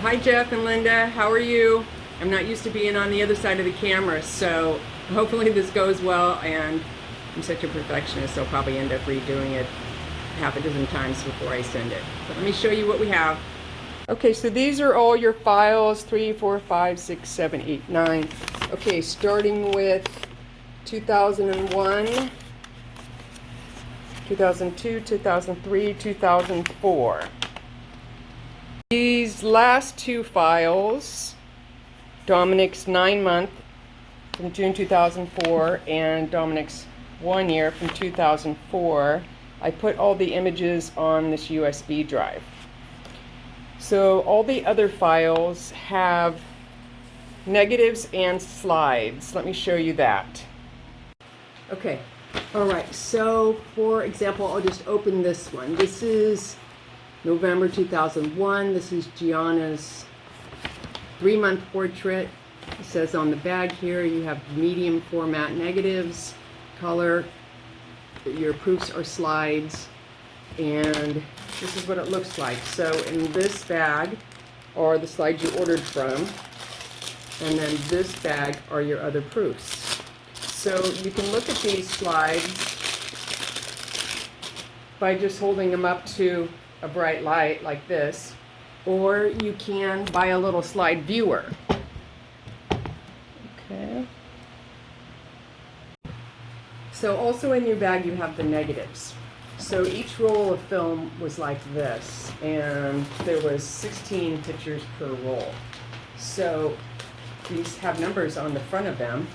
Hi Jeff and Linda, how are you? I'm not used to being on the other side of the camera, so hopefully this goes well, and I'm such a perfectionist, I'll probably end up redoing it half a dozen times before I send it. But let me show you what we have. Okay, so these are all your files, 3, 4, 5, 6, 7, 8, 9. Okay, starting with 2001, 2002, 2003, 2004. These last two files, Dominic's 9-month from June 2004 and Dominic's 1 year from 2004, I put all the images on this USB drive. So all the other files have negatives and slides. Let me show you that. Okay, all right, so for example, I'll just open this one. This is November 2001. This is Gianna's 3-month portrait. It says on the bag here you have medium format negatives, color, your proofs are slides, and this is what it looks like. So in this bag are the slides you ordered from, and then this bag are your other proofs. So you can look at these slides by just holding them up to a bright light like this, or you can buy a little slide viewer. Okay. So also in your bag you have the negatives. So each roll of film was like this, and there was 16 pictures per roll. So these have numbers on the front of them.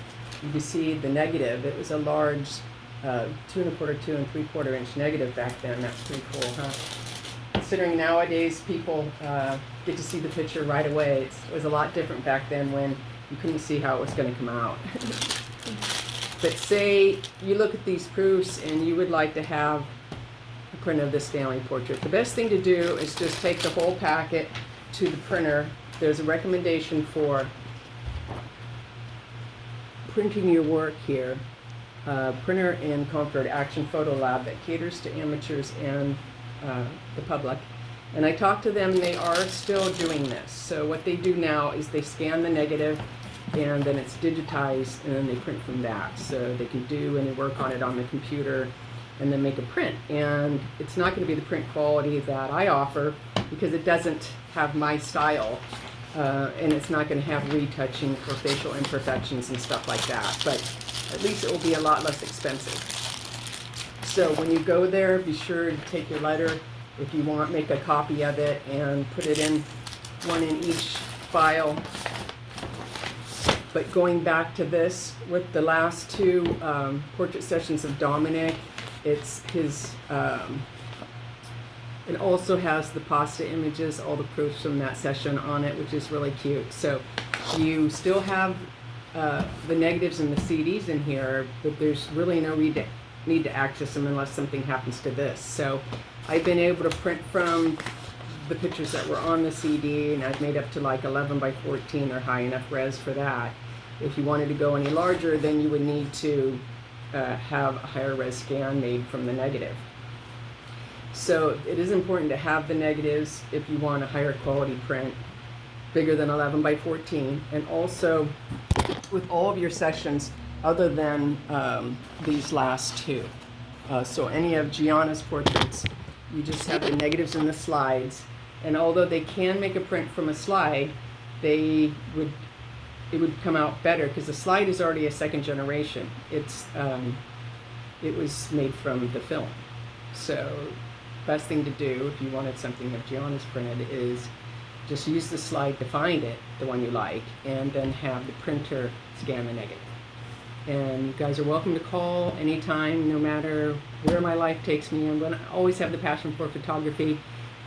You can see the negative. It was a large 2 1/4, 2 3/4 inch negative back then. That's pretty cool, huh? Considering nowadays people get to see the picture right away, it was a lot different back then when you couldn't see how it was going to come out. But say you look at these proofs and you would like to have a print of this Stanley portrait. The best thing to do is just take the whole packet to the printer. There's a recommendation for printing your work here. Printer in Concord, Action Photo Lab, that caters to amateurs and the public. And I talked to them, and they are still doing this. So what they do now is they scan the negative, and then it's digitized, and then they print from that. So they can do any work on it on the computer and then make a print. And it's not going to be the print quality that I offer because it doesn't have my style, and it's not going to have retouching for facial imperfections and stuff like that. But at least it will be a lot less expensive. So when you go there, be sure to take your letter. If you want, make a copy of it and put it in one in each file. But going back to this, with the last two portrait sessions of Dominic, it's his, it also has the pasta images, all the proofs from that session on it, which is really cute. So you still have the negatives and the CDs in here, but there's really no need to access them unless something happens to this. So I've been able to print from the pictures that were on the CD, and I've made up to like 11 by 14 or high enough res for that. If you wanted to go any larger, then you would need to have a higher res scan made from the negative. So it is important to have the negatives if you want a higher quality print, bigger than 11 by 14, and also with all of your sessions other than these last two. So any of Gianna's portraits, you just have the negatives and the slides, and although they can make a print from a slide, it would come out better because the slide is already a second generation. It was made from the film. So best thing to do if you wanted something of Gianna's printed is just use the slide to find it, the one you like, and then have the printer scan the negative. And you guys are welcome to call anytime, no matter where my life takes me. I'm going to always have the passion for photography.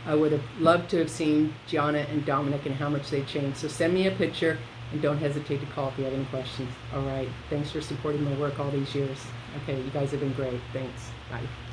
I would have loved to have seen Gianna and Dominic and how much they changed. So send me a picture, and don't hesitate to call if you have any questions. All right, thanks for supporting my work all these years. Okay, you guys have been great. Thanks. Bye.